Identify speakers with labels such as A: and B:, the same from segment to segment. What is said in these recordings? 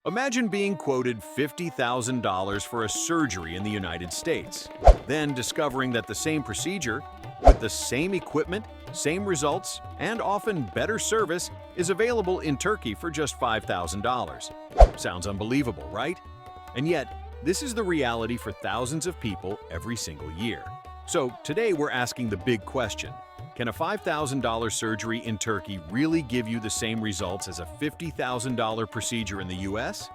A: Imagine being quoted $50,000 for a surgery in the United States, then discovering that the same procedure, with the same equipment, same results, and often better service, is available in Turkey for just $5,000. Sounds unbelievable, right? And yet, this is the reality for thousands of people every single year. So today we're asking the big question: can a $5,000 surgery in Turkey really give you the same results as a $50,000 procedure in the US?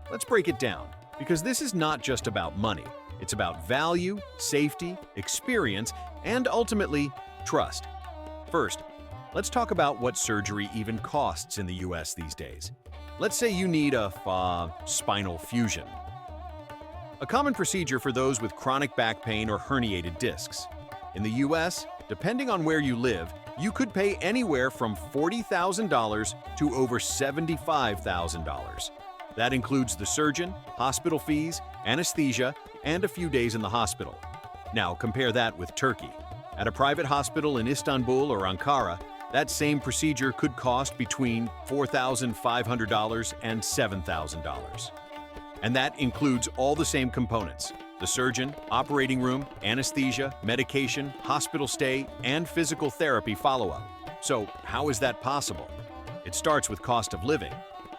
A: Let's break it down, because this is not just about money. It's about value, safety, experience, and ultimately, trust. First, let's talk about what surgery even costs in the US these days. Let's say you need a spinal fusion, a common procedure for those with chronic back pain or herniated discs. In the US, depending on where you live, you could pay anywhere from $40,000 to over $75,000. That includes the surgeon, hospital fees, anesthesia, and a few days in the hospital. Now compare that with Turkey. At a private hospital in Istanbul or Ankara, that same procedure could cost between $4,500 and $7,000. And that includes all the same components: the surgeon, operating room, anesthesia, medication, hospital stay, and physical therapy follow-up. So how is that possible? It starts with cost of living.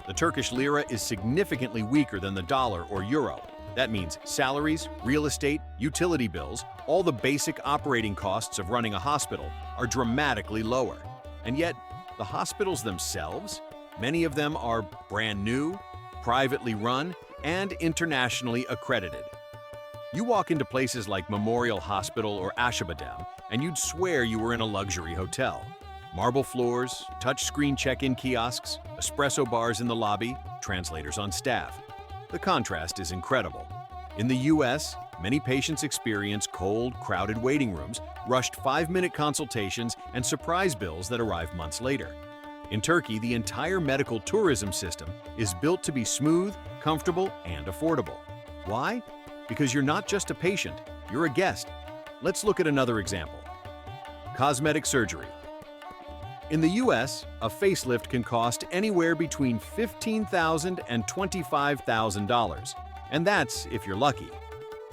A: The Turkish lira is significantly weaker than the dollar or euro. That means salaries, real estate, utility bills, all the basic operating costs of running a hospital are dramatically lower. And yet, the hospitals themselves, many of them are brand new, privately run, and internationally accredited. You walk into places like Memorial Hospital or Acıbadem, and you'd swear you were in a luxury hotel. Marble floors, touchscreen check-in kiosks, espresso bars in the lobby, translators on staff. The contrast is incredible. In the US, many patients experience cold, crowded waiting rooms, rushed 5-minute consultations, and surprise bills that arrive months later. In Turkey, the entire medical tourism system is built to be smooth, comfortable, and affordable. Why? Because you're not just a patient, you're a guest. Let's look at another example. Cosmetic surgery. In the US, a facelift can cost anywhere between $15,000 and $25,000. And that's if you're lucky.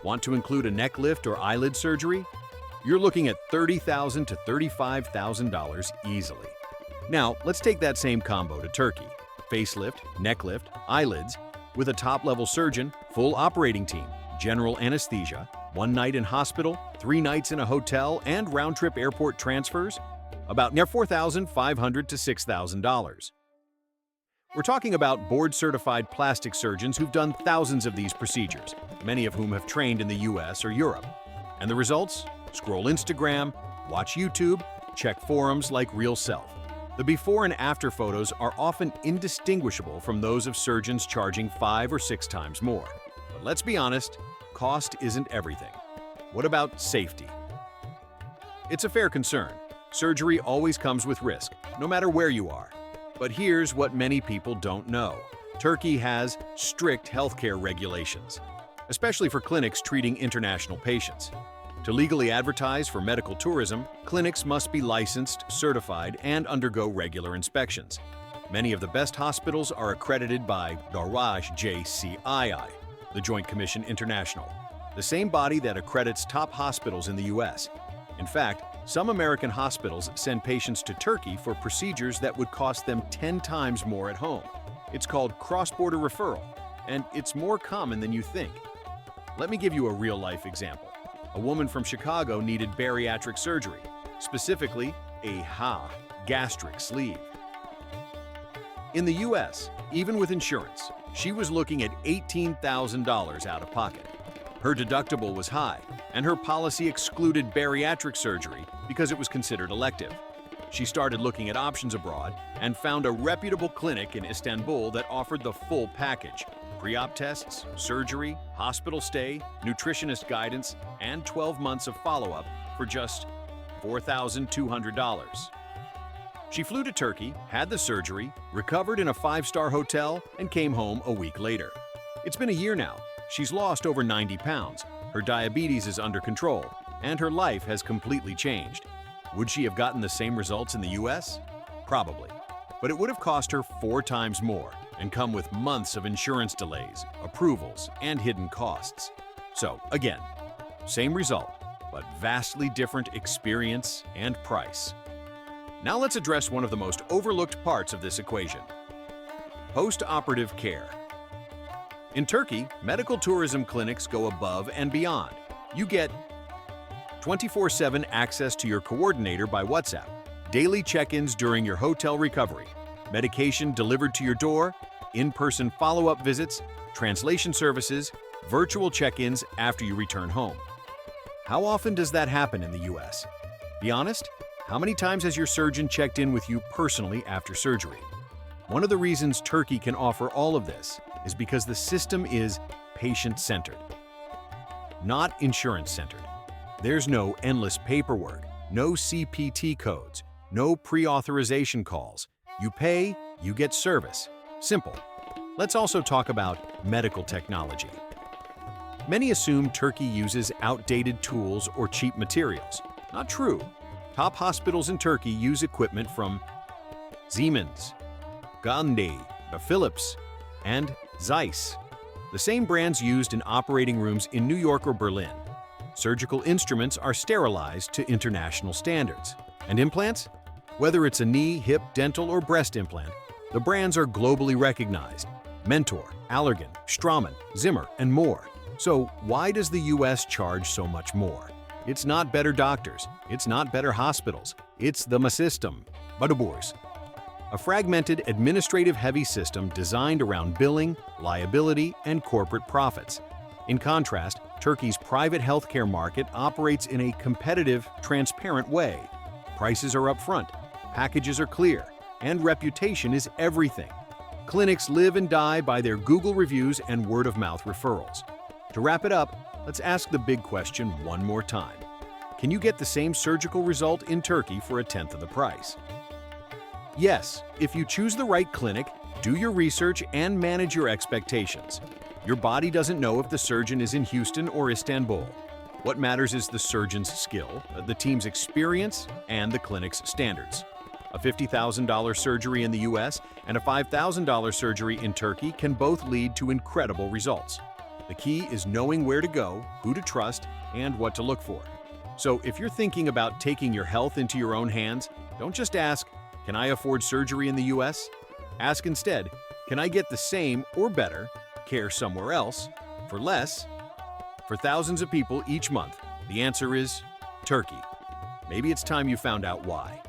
A: Want to include a neck lift or eyelid surgery? You're looking at $30,000 to $35,000 easily. Now, let's take that same combo to Turkey. Facelift, neck lift, eyelids, with a top-level surgeon, full operating team, general anesthesia, 1 night in hospital, 3 nights in a hotel, and round-trip airport transfers, about near $4,500 to $6,000. We're talking about board-certified plastic surgeons who've done thousands of these procedures, many of whom have trained in the US or Europe. And the results? Scroll Instagram, watch YouTube, check forums like Real Self. The before and after photos are often indistinguishable from those of surgeons charging 5 or 6 times more. But let's be honest, cost isn't everything. What about safety? It's a fair concern. Surgery always comes with risk, no matter where you are. But here's what many people don't know. Turkey has strict healthcare regulations, especially for clinics treating international patients. To legally advertise for medical tourism, clinics must be licensed, certified, and undergo regular inspections. Many of the best hospitals are accredited by JCII, the Joint Commission International, the same body that accredits top hospitals in the US. In fact, some American hospitals send patients to Turkey for procedures that would cost them 10 times more at home. It's called cross-border referral, and it's more common than you think. Let me give you a real-life example. A woman from Chicago needed bariatric surgery, specifically a gastric sleeve. In the US, even with insurance, she was looking at $18,000 out of pocket. Her deductible was high, and her policy excluded bariatric surgery because it was considered elective. She started looking at options abroad and found a reputable clinic in Istanbul that offered the full package: pre-op tests, surgery, hospital stay, nutritionist guidance, and 12 months of follow-up for just $4,200. She flew to Turkey, had the surgery, recovered in a 5-star hotel, and came home a week later. It's been a year now. She's lost over 90 pounds, her diabetes is under control, and her life has completely changed. Would she have gotten the same results in the US? Probably. But it would have cost her 4 times more, and come with months of insurance delays, approvals, and hidden costs. So, again, same result, but vastly different experience and price. Now let's address one of the most overlooked parts of this equation: post-operative care. In Turkey, medical tourism clinics go above and beyond. You get 24/7 access to your coordinator by WhatsApp, daily check-ins during your hotel recovery, medication delivered to your door, in-person follow-up visits, translation services, virtual check-ins after you return home. How often does that happen in the US? Be honest, how many times has your surgeon checked in with you personally after surgery? One of the reasons Turkey can offer all of this is because the system is patient-centered, not insurance-centered. There's no endless paperwork, no CPT codes, no pre-authorization calls. You pay, you get service. Simple. Let's also talk about medical technology. Many assume Turkey uses outdated tools or cheap materials. Not true. Top hospitals in Turkey use equipment from Siemens, Gandhi, Philips, and Zeiss, the same brands used in operating rooms in New York or Berlin. Surgical instruments are sterilized to international standards. And implants? Whether it's a knee, hip, dental, or breast implant, the brands are globally recognized: Mentor, Allergan, Straumann, Zimmer, and more. So why does the US charge so much more? It's not better doctors, it's not better hospitals, it's the system. Badaburs. A fragmented, administrative-heavy system designed around billing, liability, and corporate profits. In contrast, Turkey's private healthcare market operates in a competitive, transparent way. Prices are upfront, packages are clear, and reputation is everything. Clinics live and die by their Google reviews and word-of-mouth referrals. To wrap it up, let's ask the big question one more time. Can you get the same surgical result in Turkey for a tenth of the price? Yes, if you choose the right clinic, do your research, and manage your expectations. Your body doesn't know if the surgeon is in Houston or Istanbul. What matters is the surgeon's skill, the team's experience, and the clinic's standards. A $50,000 surgery in the US and a $5,000 surgery in Turkey can both lead to incredible results. The key is knowing where to go, who to trust, and what to look for. So if you're thinking about taking your health into your own hands, don't just ask, "Can I afford surgery in the US?" Ask instead, "Can I get the same or better care somewhere else for less for thousands of people each month?" The answer is Turkey. Maybe it's time you found out why.